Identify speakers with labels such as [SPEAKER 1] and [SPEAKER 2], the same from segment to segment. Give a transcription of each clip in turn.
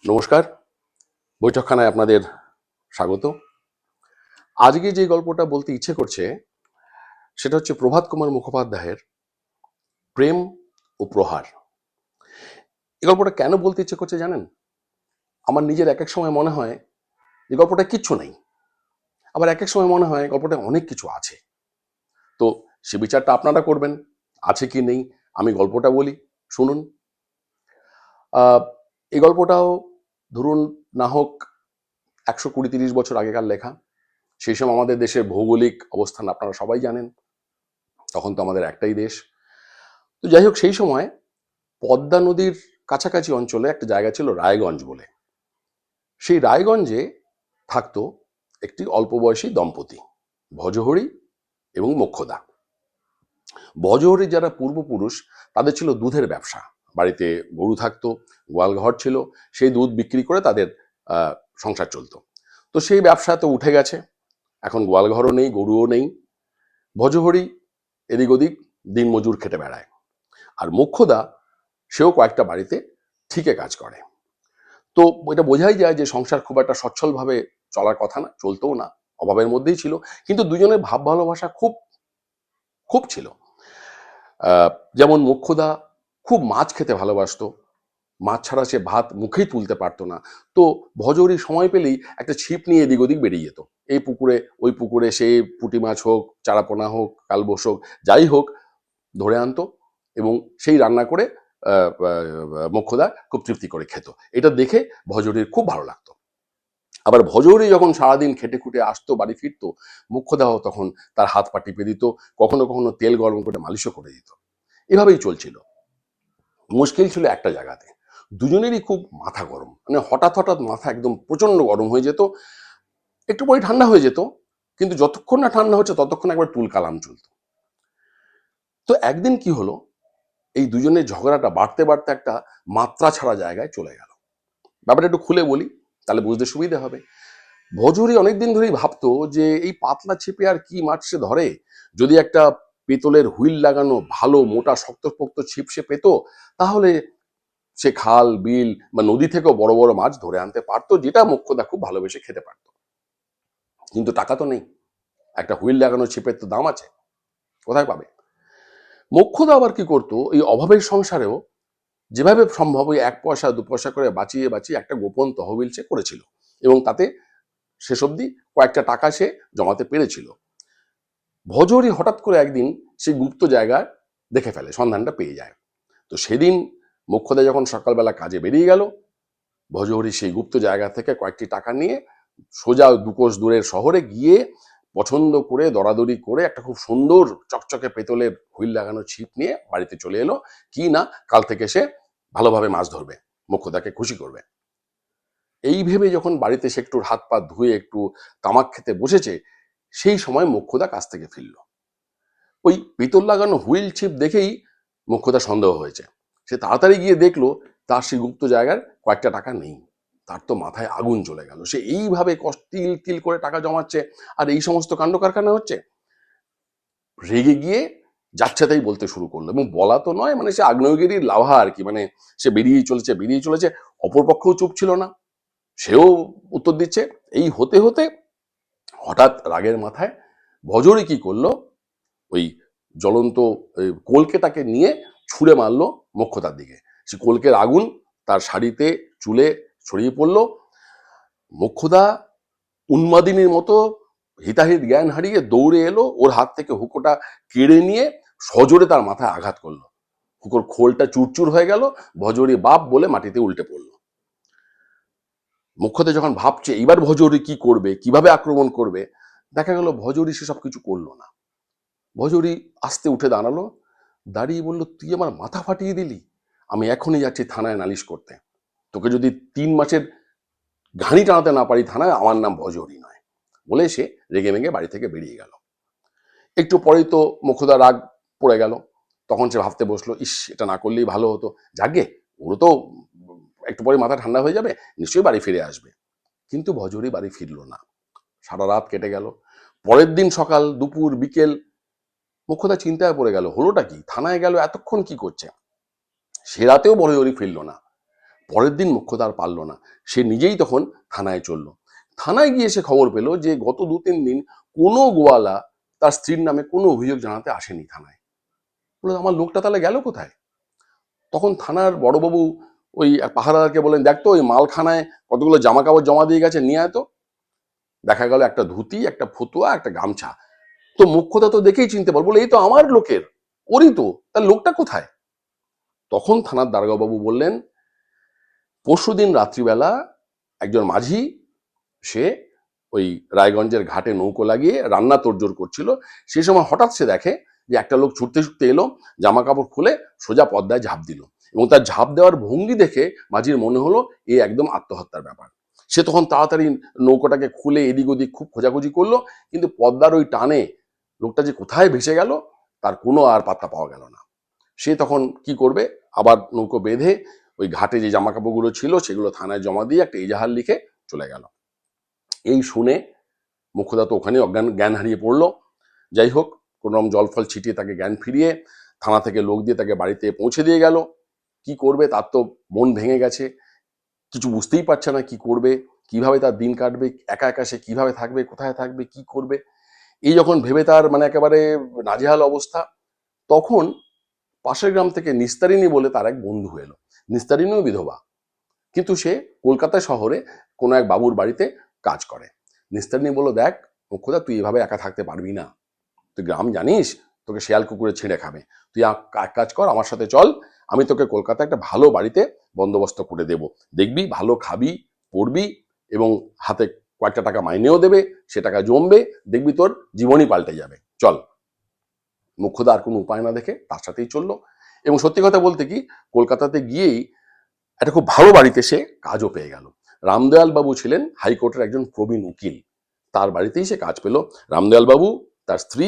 [SPEAKER 1] নমস্কার, বৈঠকখানায় আপনাদের স্বাগত। আজকে যে গল্পটা বলতে ইচ্ছে করছে সেটা হচ্ছে প্রভাত কুমার মুখোপাধ্যায়ের প্রেম ও প্রহার। এই গল্পটা কেন বলতে ইচ্ছে করছে জানেন? আমার নিজের এক এক সময় মনে হয় যে গল্পটা কিচ্ছু নেই, আবার এক এক সময় মনে হয় গল্পটা অনেক কিছু আছে। তো সে বিচারটা আপনারা করবেন, আছে কি নেই। আমি গল্পটা বলি, শুনুন। এই গল্পটাও ধরুন না হোক 120-30 বছর আগেকার লেখা। সেই সময় আমাদের দেশের ভৌগোলিক অবস্থান আপনারা সবাই জানেন, তখন তো আমাদের একটাই দেশ। তো যাই হোক, সেই সময় পদ্মা নদীর কাছাকাছি অঞ্চলে একটা জায়গা ছিল রায়গঞ্জ বলে। সেই রায়গঞ্জে থাকতো একটি অল্প বয়সী দম্পতি, ভজহরি এবং মোক্ষদা। ভজহরির যারা পূর্বপুরুষ, তাদের ছিল দুধের ব্যবসা। বাড়িতে গরু থাকতো, গোয়ালঘর ছিল, সেই দুধ বিক্রি করে তাদের সংসার চলতো। তো সেই ব্যবসা তো উঠে গেছে, এখন গোয়ালঘরও নেই, গরুও নেই। ভজহরি এদিক ওদিক দিনমজুর খেটে বেড়ায়, আর মোক্ষদা সেও কয়েকটা বাড়িতে ঠিকে কাজ করে। তো এটা বোঝাই যায় যে সংসার খুব একটা সচ্ছলভাবে চলার কথা না, চলতেও না, অভাবের মধ্যেই ছিল। কিন্তু দুজনের ভাব ভালোবাসা খুব খুব ছিল। যেমন মোক্ষদা খুব মাছ খেতে ভালোবাসতো, মাছ ছাড়া সে ভাত মুখেই তুলতে পারতো না। তো ভজহরি সময় পেলেই একটা ছিপ নিয়ে এদিক ওদিক বেরিয়ে যেত, এই পুকুরে ওই পুকুরে, সে পুঁটি মাছ হোক, চারাপোনা হোক, কালবোস হোক, যাই হোক ধরে আনতো এবং সেই রান্না করে মোক্ষদা খুব তৃপ্তি করে খেত। এটা দেখে ভজহরির খুব ভালো লাগতো। আবার ভজহরি যখন সারাদিন খেটে খুঁটে আসতো, বাড়ি ফিরতো, মোক্ষদাও তখন তার হাত পা টিপে দিত, কখনো কখনো তেল গরম করে মালিশও করে দিত। এভাবেই চলছিল। মুশকিল ছিল একটা জায়গাতে, দুজনেরই খুব মাথা গরম, মানে হঠাৎ হঠাৎ মাথা একদম প্রচন্ড গরম হয়ে যেত, একটু পরে ঠান্ডা হয়ে যেত, কিন্তু যতক্ষণ না ঠান্ডা হচ্ছে ততক্ষণ একবার তুল কালাম চলত। তো একদিন কি হলো, এই দুজনের ঝগড়াটা বাড়তে বাড়তে একটা মাত্রা ছাড়া জায়গায় চলে গেল। ব্যাপারটা একটু খুলে বলি, তাহলে বুঝতে সুবিধা হবে। ভজহরি অনেকদিন ধরেই ভাবতো যে এই পাতলা ছিপে আর কি মাছ সে ধরে, যদি একটা পেতলের হুইল লাগানো ভালো মোটা শক্তপোক্ত ছিপ সে পেত, তাহলে সে খাল বিল বা নদী থেকেও বড় বড় মাছ ধরে আনতে পারতো, যেটা মোক্ষদা খুব ভালোবেসে খেতে পারতো। কিন্তু টাকা তো নেই, একটা হুইল লাগানো ছিপের তো দাম আছে, কোথায় পাবে? মোক্ষদা আবার কি করতো, এই অভাবের সংসারেও যেভাবে সম্ভব ওই 1 পয়সা 2 পয়সা করে বাঁচিয়ে বাঁচিয়ে একটা গোপন তহবিল সে করেছিল, এবং তাতে শেষ অবধি কয়েকটা টাকা সে জমাতে পেরেছিল। ভজহরি হঠাৎ করে একদিন সেই গুপ্ত জায়গা দেখে ফেলে, সন্ধানটা পেয়ে যায়। তো সেদিন মোক্ষদা যখন সকালবেলা কাজে বেরিয়ে গেল, ভজহরি সেই গুপ্ত জায়গা থেকে কয়েকটি টাকা নিয়ে সোজা 2 কোষ দূরের শহরে গিয়ে পছন্দ করে দরাদরি করে একটা খুব সুন্দর চকচকে পেতলের হুইল লাগানো ছিপ নিয়ে বাড়িতে চলে এলো। কি না, কাল থেকে সে ভালোভাবে মাছ ধরবে, মোক্ষদাকে খুশি করবে। এই ভেবে যখন বাড়িতে সে একটু হাত পা ধুয়ে একটু তামাক খেতে বসেছে, সেই সময় মোক্ষদা কাছ থেকে ফিরল। ওই পেতল লাগানো হুইল ছিপ দেখেই মোক্ষদা সন্দেহ হয়েছে। সে তাড়াতাড়ি গিয়ে দেখলো তার সেই গুপ্ত জায়গার কয়েকটা টাকা নেই। তার তো মাথায় আগুন জ্বলে গেল। সে এইভাবে তিল তিল করে টাকা জমাচ্ছে, আর এই সমস্ত কাণ্ড কারখানা হচ্ছে। রেগে গিয়ে যাচ্ছে তাই বলতে শুরু করলো, এবং বলা তো নয়, মানে সে আগ্নেয়গিরির লাভা আর কি, মানে সে বেরিয়ে চলেছে। অপরপক্ষও চুপ ছিল না, সেও উত্তর দিচ্ছে। এই হতে হতে হঠাৎ রাগের মাথায় ভজহরি কি করলো, ওই জ্বলন্ত কোলকে তাকে নিয়ে ছুঁড়ে মারলো মোক্ষদার দিকে। সে কোলকের আগুন তার শাড়িতে চুলে ছড়িয়ে পড়লো। মোক্ষদা উন্মাদিনীর মতো হিতাহিত জ্ঞান হারিয়ে দৌড়ে এলো, ওর হাত থেকে হুকোটা কেড়ে নিয়ে সজোরে তার মাথায় আঘাত করলো। হুকোর খোলটা চুরচুর হয়ে গেল, ভজহরি বাপ বলে মাটিতে উল্টে পড়লো। মোক্ষদা যখন ভাবছে এইবার ভজহরি কি করবে, কিভাবে আক্রমণ করবে, দেখা গেল ভজহরি সেসব কিছু করলো না। ভজহরি আস্তে উঠে দাঁড়ালো, দাঁড়িয়ে বলল, তুই আমার মাথা ফাটিয়ে দিলি, আমি এখনই যাচ্ছি থানায় নালিশ করতে। তোকে যদি 3 মাসের ঘানি টানাতে না পারি থানায়, আমার নাম ভজহরি নয়। বলে সে রেগে মেগে বাড়ি থেকে বেরিয়ে গেল। একটু পরেই তো মোক্ষদা রাগ পড়ে গেল। তখন সে ভাবতে বসলো, ইস, এটা না করলেই ভালো হতো। যাকে, ওরও তো একটু পরে মাথা ঠান্ডা হয়ে যাবে, নিশ্চয়ই বাড়ি ফিরে আসবে। কিন্তু ভজহরি বাড়ি ফিরল না। সারা রাত কেটে গেল। পরের দিন সকাল দুপুর বিকেল, মোক্ষদা চিন্তায় পড়ে গেল, হলোটা কি, থানায় গেল, এতক্ষণ কি করছে। সে রাতেও ভজহরি ফিরল না। পরের দিন মোক্ষদা আর পারল না, সে নিজেই তখন থানায় চলল। থানায় গিয়ে সে খবর পেল যে গত 2-3 দিন কোনো গোয়ালা তার স্ত্রীর নামে কোনো অভিযোগ জানাতে আসেনি থানায়। বলল আমার লোকটা তাহলে গেল কোথায়? তখন থানার বড়বাবু ওই পাহারাদারকে বলেন, দেখ তো ওই মালখানায় কতগুলো জামা কাপড় জমা দিয়ে গেছে, নিয়ে আয় তো। দেখা গেল একটা ধুতি, একটা ফতুয়া, একটা গামছা। তো মোক্ষদা তো দেখেই চিনতে পারবো, এই তো আমার লোকের, ওরই তো, তার লোকটা কোথায়? তখন থানার দারোগাবাবু বললেন, পরশুদিন রাত্রিবেলা একজন মাঝি, সে ওই রায়গঞ্জের ঘাটে নৌকো লাগিয়ে রান্না তোড়জোড় করছিল। সেই সময় হঠাৎ সে দেখে যে একটা লোক ছুটতে ছুটতে এলো, জামা কাপড় খুলে সোজা পদ্মায় ঝাঁপ দিল, এবং তার ঝাঁপ দেওয়ার ভঙ্গি দেখে মাঝির মনে হলো এ একদম আত্মহত্যার ব্যাপার। সে তখন তাড়াতাড়ি নৌকোটাকে খুলে এদিক ওদিক খুব খোঁজাখুঁজি করলো, কিন্তু পদ্মার ওই টানে লোকটা যে কোথায় ভেসে গেল তার কোনো আর পাত্তা পাওয়া গেল না। সে তখন কি করবে, আবার নৌকো বেঁধে ওই ঘাটে যে জামা কাপড়গুলো ছিল সেগুলো থানায় জমা দিয়ে একটা এজাহার লিখে চলে গেল। এই শুনে মোক্ষদা তো ওখানে জ্ঞান হারিয়ে পড়লো। যাই হোক, কোনোরকম জল ফল ছিটিয়ে তাকে জ্ঞান ফিরিয়ে থানা থেকে লোক দিয়ে তাকে বাড়িতে পৌঁছে দিয়ে গেল। কি করবে, তার তো মন ভেঙে গেছে, কিছু বুঝতেই পারছে না কি করবে, কিভাবে তার দিন কাটবে, একা একা সে কিভাবে থাকবে, কোথায় থাকবে, কি করবে, এই যখন ভেবে তার মানে একেবারে নাজেহাল অবস্থা, তখন পাশের গ্রাম থেকে নিস্তারিণী বলে তার এক বন্ধু এলো। নিস্তারিণীও বিধবা, কিন্তু সে কলকাতা শহরে কোনো এক বাবুর বাড়িতে কাজ করে। নিস্তারিণী বলল, দেখ মোক্ষদা, তুই এভাবে একা থাকতে পারবি না, তুই গ্রাম জানিস, তোকে শেয়াল কুকুরে ছিঁড়ে খাবে, তুই এক কাজ কর, আমার সাথে চল, আমি তোকে কলকাতা একটা ভালো বাড়িতে বন্দোবস্ত করে দেব, দেখবি ভালো খাবি, পড়বি, এবং হাতে কয়েকটা টাকা মাইনেও দেবে, সে টাকা জমবে, দেখবি তোর জীবনই পাল্টে যাবে, চল। মোক্ষদা আর কোনো উপায় না দেখে তার সাথেই চললো, এবং সত্যি কথা বলতে কি, কলকাতাতে গিয়েই একটা খুব ভালো বাড়িতে সে কাজও পেয়ে গেল। রামদয়াল বাবু ছিলেন হাইকোর্টের একজন প্রবীণ উকিল, তার বাড়িতেই সে কাজ পেল। রামদয়াল বাবু, তার স্ত্রী,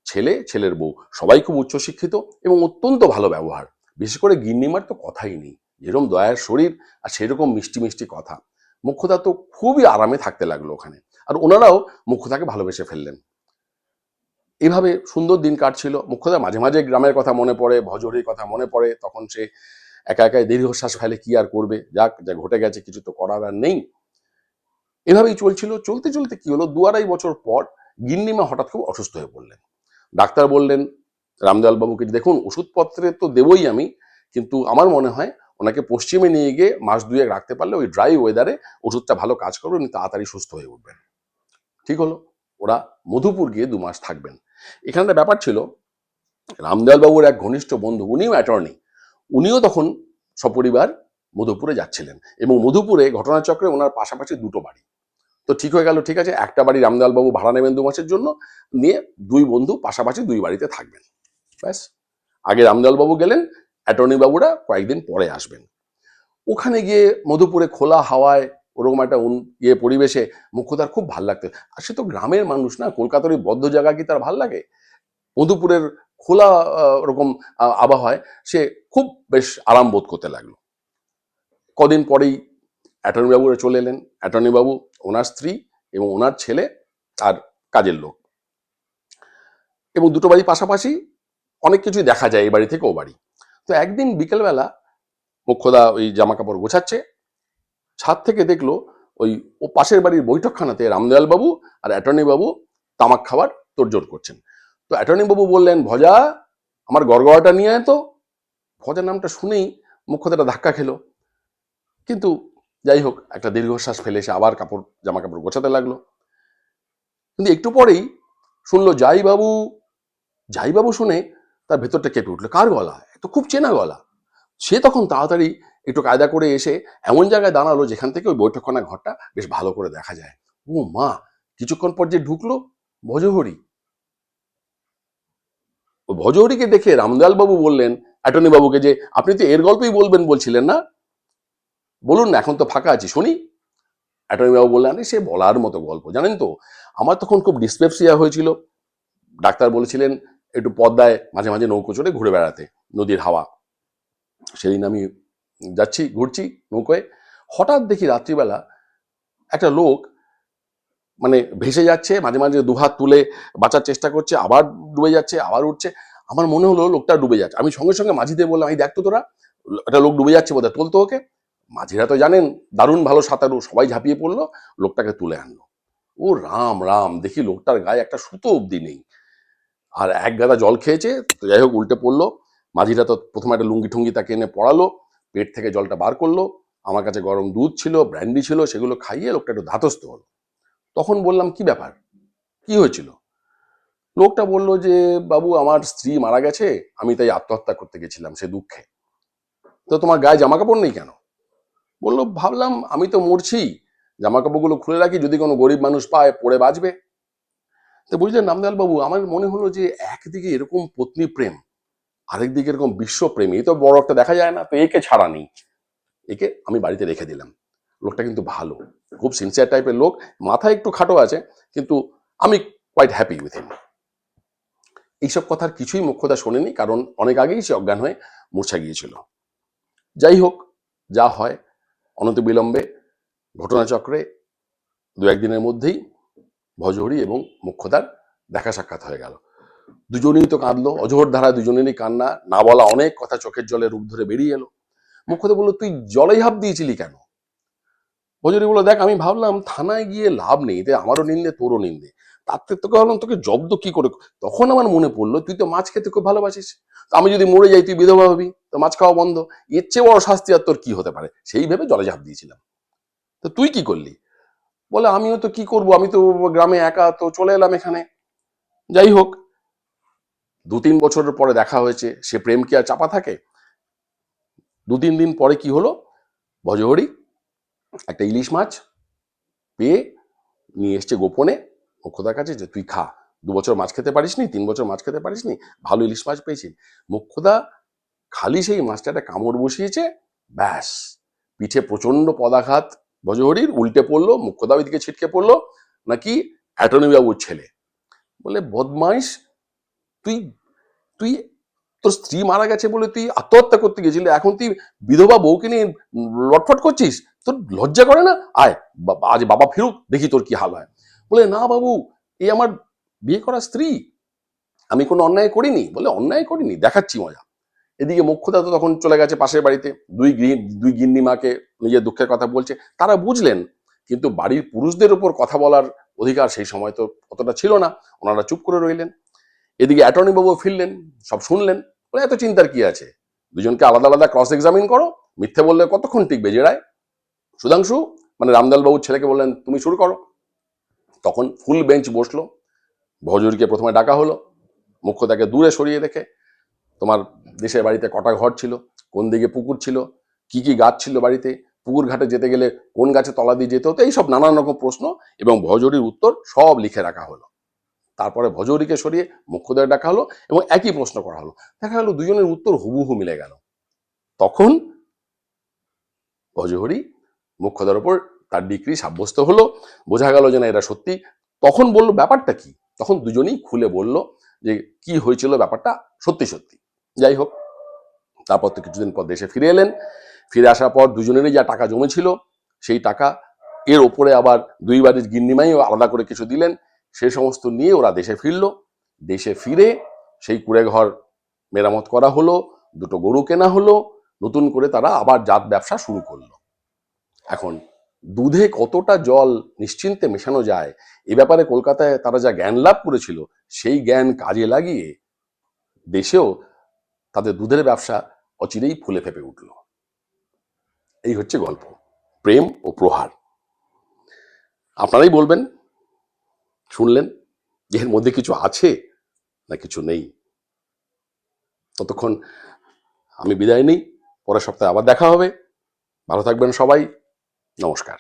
[SPEAKER 1] ছেলে, ছেলের বউ সবাই খুব উচ্চশিক্ষিত এবং অত্যন্ত ভালো ব্যবহার। বিশেষ করে গিন্নিমার তো কথাই নেই, যেরকম দয়ার শরীর আর সেরকম মিষ্টি মিষ্টি কথা। মোক্ষদা তো খুবই আরামে থাকতে লাগলো ওখানে, আর ওনারাও মোক্ষদাকে ভালোবেসে ফেললেন। এইভাবে সুন্দর দিন কাটছিল। মোক্ষদা মাঝে মাঝে গ্রামের কথা মনে পড়ে, ভজহরির কথা মনে পড়ে, তখন সে একা একাই দীর্ঘশ্বাস ফেলে, কি আর করবে, যাক, যা ঘটে গেছে কিছু তো করার আর নেই। এভাবেই চলছিল। চলতে চলতে কি হলো, 2-2.5 বছর পর গিন্নিমা হঠাৎ খুব অসুস্থ হয়ে পড়লেন। ডাক্তার বললেন রামদয়াল বাবুকে, দেখুন ওষুধপত্রে তো দেবই আমি, কিন্তু আমার মনে হয় ওনাকে পশ্চিমে নিয়ে গিয়ে মাস 2-1 রাখতে পারলে ওই ড্রাই ওয়েদারে ওষুধটা ভালো কাজ করবে, উনি তাড়াতাড়ি সুস্থ হয়ে উঠবেন। ঠিক হলো, ওরা মধুপুর গিয়ে 2 মাস থাকবেন। এখানে একটা ব্যাপার ছিল, রামদয়াল বাবুর এক ঘনিষ্ঠ বন্ধু, উনিও অ্যাটর্নি, উনিও তখন সপরিবার মধুপুরে যাচ্ছিলেন, এবং মধুপুরে ঘটনাচক্রে ওনার পাশাপাশি 2টো বাড়ি। তো ঠিক হয়ে গেল, ঠিক আছে, একটা বাড়ি রামদয়াল বাবু ভাড়া নেবেন 2 মাসের জন্য, নিয়ে 2 বন্ধু পাশাপাশি 2 বাড়িতে থাকবেন। ব্যাস, আগে রামদয়াল বাবু গেলেন, অ্যাটর্নি বাবুরা কয়েকদিন পরে আসবেন। ওখানে গিয়ে মধুপুরে খোলা হাওয়ায় ওরকম একটা পরিবেশে মোক্ষদার খুব ভাল লাগতো। আর সে তো গ্রামের মানুষ না, কলকাতার ওই বদ্ধ জায়গা কি তার ভাল লাগে? মধুপুরের খোলা ওরকম আবহাওয়ায় সে খুব বেশ আরাম বোধ করতে লাগলো। কদিন পরেই অ্যাটর্নি বাবুরা চলে এলেন। অ্যাটর্নি বাবু, ওনার স্ত্রী এবং ওনার ছেলে আর কাজের লোক, এবং 2টো বাড়ি পাশাপাশি, অনেক কিছুই দেখা যায় এই বাড়ি থেকে ও বাড়ি। তো একদিন বিকেলবেলা মোক্ষদা ওই জামা কাপড় গোছাচ্ছে, ছাদ থেকে দেখলো ওই ও পাশের বাড়ির বৈঠকখানাতে রামদয়াল বাবু আর অ্যাটর্নি বাবু তামাক খাবার তোড়জোড় করছেন। তো অ্যাটর্নি বাবু বললেন, ভজা, আমার গড়গড়াটা নিয়ে আয় তো। ভজা নামটা শুনেই মোক্ষদাটা ধাক্কা খেলো, কিন্তু যাই হোক, একটা দীর্ঘশ্বাস ফেলে সে আবার জামা কাপড় গোছাতে লাগলো। কিন্তু একটু পরেই শুনলো যাই বাবু। যাই বাবু শুনে তার ভেতরটা কেঁপে উঠলো, কার গলা, তো খুব চেনা গলা। সে তখন তাড়াতাড়ি একটু কায়দা করে এসে এমন জায়গায় দাঁড়ালো যেখান থেকে ওই বৈঠকখানা ঘরটা বেশ ভালো করে দেখা যায়। ও মা, কিছুক্ষণ পর যে ঢুকলো ভজহরি। ওই ভজহরিকে দেখে রামদয়াল বাবু বললেন অ্যাটর্নি বাবুকে যে, আপনি তো এর গল্পই বলবেন বলছিলেন না, বলুন না, এখন তো ফাঁকা আছি, শুনি। অ্যাটর্নি বাবু বললেন, আরে সে বলার মতো গল্প, জানেন তো, আমার তখন খুব ডিসপেপসিয়া হয়েছিল, ডাক্তার বলেছিলেন একটু পদ্মায় মাঝে মাঝে নৌকো চড়ে ঘুরে বেড়াতে, নদীর হাওয়া। সেদিন আমি যাচ্ছি, ঘুরছি নৌকোয়, হঠাৎ দেখি রাত্রিবেলা একটা লোক মানে ভেসে যাচ্ছে, মাঝে মাঝে 2 হাত তুলে বাঁচার চেষ্টা করছে, আবার ডুবে যাচ্ছে, আবার উঠছে। আমার মনে হলো লোকটা ডুবে যাচ্ছে। আমি সঙ্গে সঙ্গে মাঝিদের বললাম, এই দেখ তো তোরা, একটা লোক ডুবে যাচ্ছে বোধহয়, তোল তো ওকে। মাঝিরা তো জানেন দারুণ ভালো সাঁতারু, সবাই ঝাঁপিয়ে পড়লো, লোকটাকে তুলে আনলো। ও রাম রাম, দেখি লোকটার গায়ে একটা সুতো অবধি নেই, আর এক গাদা জল খেয়েছে। তো যাই হোক, উল্টে পড়লো। মাঝিরা তো প্রথমে একটা লুঙ্গি ঠুঙ্গি তাকে এনে পড়ালো, পেট থেকে জলটা বার করলো। আমার কাছে গরম দুধ ছিল, ব্র্যান্ডি ছিল, সেগুলো খাইয়ে লোকটা একটু ধাতস্থ হলো। তখন বললাম, কি ব্যাপার, কি হয়েছিল? লোকটা বলল যে, বাবু আমার স্ত্রী মারা গেছে, আমি তাই আত্মহত্যা করতে গেছিলাম সে দুঃখে। তো তোমার গায়ে জামা কাপড় নেই কেন? বললো, ভাবলাম আমি তো মরছি, জামা কাপড়গুলো খুলে রাখি, যদি কোনো গরিব মানুষ পায় পরে বাঁচবে। তো বুঝলেন নামদয়াল বাবু, আমার মনে হলো যে একদিকে এরকম পত্নী প্রেম, আরেকদিকে এরকম বিশ্বপ্রেম, এই তো বড় একটা দেখা যায় না, তো একে ছাড়া নেই। একে আমি বাড়িতে রেখে দিলাম। লোকটা কিন্তু ভালো, খুব সিনসিয়ার টাইপের লোক, মাথায় একটু খাটো আছে, কিন্তু আমি কোয়াইট হ্যাপি উইথ হিম। এইসব কথার কিছুই মোক্ষদা শোনেনি, কারণ অনেক আগেই সে অজ্ঞান হয়ে মূর্ছা গিয়েছিল। যাই হোক, যা হয়, অনন্ত বিলম্বে ঘটনাচক্রে দু একদিনের মধ্যেই ভজহরি এবং মোক্ষদার দেখা সাক্ষাৎ হয়ে গেল। দুজনেই তো কাঁদলো, অজহর ধারায় দুজনেরই কান্না, না বলা অনেক কথা চোখের জলে রূপ ধরে বেরিয়ে এলো। মোক্ষদা বললো, তুই জলেই হাফ দিয়েছিলি কেন? ভজহরি বললো, দেখ আমি ভাবলাম থানায় গিয়ে লাভ নেই, এতে আমারও নিন্দে তোরও নিন্দে, তার থেকে তোকে ভাবলাম তোকে জব্দ কি করে। তখন আমার মনে পড়লো তুই তো মাছ খেতে খুব ভালোবাসিস, তো আমি যদি মরে যাই তুই বিধবা হবি, তো মাছ খাওয়া বন্ধ, এর চেয়ে বড় শাস্তি আর তোর কি হতে পারে, সেই ভেবে জলে ঝাঁপ দিয়েছিলাম। তো তুই কি করলি? বলে, আমিও তো কি করব, আমি তো গ্রামে একা, তো চলে এলাম এখানে। যাই হোক, 2-3 বছরের পরে দেখা হয়েছে, সে প্রেম কি আর চাপা থাকে? 2-3 দিন পরে কি হলো, ভজহরি একটা ইলিশ মাছ পেয়ে নিয়ে এসছে গোপনে মোক্ষদার কাছে, যে তুই খা, 2 বছর মাছ খেতে পারিসনি, 3 বছর মাছ খেতে পারিসনি, ভালো ইলিশ মাছ পেয়েছি। মোক্ষদা খালি সেই মাছটা একটা কামড় বসিয়েছে, ব্যাস, পিঠে প্রচন্ড পদাঘাত ভজহরির, উল্টে পড়লো, মোক্ষদা ওইদিকে ছিটকে পড়লো, নাকি অ্যাটর্নি বাবুর ছেলে। বলে, বদমাইশ, তুই তুই তোর স্ত্রী মারা গেছে বলে তুই আত্মহত্যা করতে গেছিলি, এখন তুই বিধবা বউকে নিয়ে লটফট করছিস, তোর লজ্জা করে না? আয়, আজ বাবা ফিরুক, দেখি তোর কি হাল হয়। বলে, না বাবু, এই আমার বিয়ে করা স্ত্রী, আমি কোনো অন্যায় করিনি। বলে, অন্যায় করিনি, দেখাচ্ছি মজা। এদিকে মোক্ষদা তো তখন চলে গেছে পাশের বাড়িতে, দুই গিন্নি মাকে নিজের দুঃখের কথা বলছে, তারা বুঝলেন, কিন্তু বাড়ির পুরুষদের উপর কথা বলার অধিকার সেই সময় তো অতটা ছিল না, ওনারা চুপ করে রইলেন। এদিকে অ্যাটর্নি বাবু ফিরলেন, সব শুনলেন। বলে, এত চিন্তার কি আছে, দুজনকে আলাদা আলাদা ক্রস এক্সামিন করো, মিথ্যে বললে কতক্ষণ টিকবে জেরায়। সুধাংশু, মানে রামদয়াল বাবুর ছেলেকে বললেন, তুমি শুরু করো। তখন ফুল বেঞ্চ বসলো, ভজুরিকে প্রথমে ডাকা হলো, মুখ্যতাকে দূরে সরিয়ে রেখে, তোমার দেশের বাড়িতে কটা ঘর ছিল, কোন দিকে পুকুর ছিল, কি কি গাছ ছিল বাড়িতে, পুকুর ঘাটে যেতে গেলে কোন গাছে তলা দিয়ে যেতে হতো, এইসব নানান রকম প্রশ্ন এবং ভজরির উত্তর সব লিখে রাখা হলো। তারপরে ভজহরিকে সরিয়ে মুখ্যদের ডাকা হলো এবং একই প্রশ্ন করা হলো। দেখা গেল দুজনের উত্তর হুবহু মিলে গেল। তখন ভজহরি মুখ্যদের উপর তার ডিগ্রি সাব্যস্ত হলো, বোঝা গেল যে না এরা সত্যি। তখন বলল, ব্যাপারটা কি? তখন দুজনেই খুলে বলল যে কি হয়েছিল ব্যাপারটা সত্যি সত্যি। যাই হোক, তারপর তো কিছুদিন পর দেশে ফিরে এলেন। ফিরে আসার পর দুজনেরই যা টাকা জমেছিল, সেই টাকা এর ওপরে আবার দুই বাড়ির গিন্নিমাইও আলাদা করে কিছু দিলেন, সে সমস্ত নিয়ে ওরা দেশে ফিরল। দেশে ফিরে সেই কুড়ে ঘর মেরামত করা হলো, দুটো গরু কেনা হলো, নতুন করে তারা আবার জাত ব্যবসা শুরু করলো। এখন দুধে কতটা জল নিশ্চিন্তে মেশানো যায় এ ব্যাপারে কলকাতায় তারা যা জ্ঞান লাভ করেছিল, সেই জ্ঞান কাজে লাগিয়ে দেশেও তাদের দুধের ব্যবসা অচিরেই ফুলে ফেপে উঠল। এই হচ্ছে গল্প, প্রেম ও প্রহার। আপনারাই বলবেন, শুনলেন, এর মধ্যে কিছু আছে না কিছু নেই। ততক্ষণ আমি বিদায় নিই, পরের সপ্তাহে আবার দেখা হবে। ভালো থাকবেন সবাই, নমস্কার।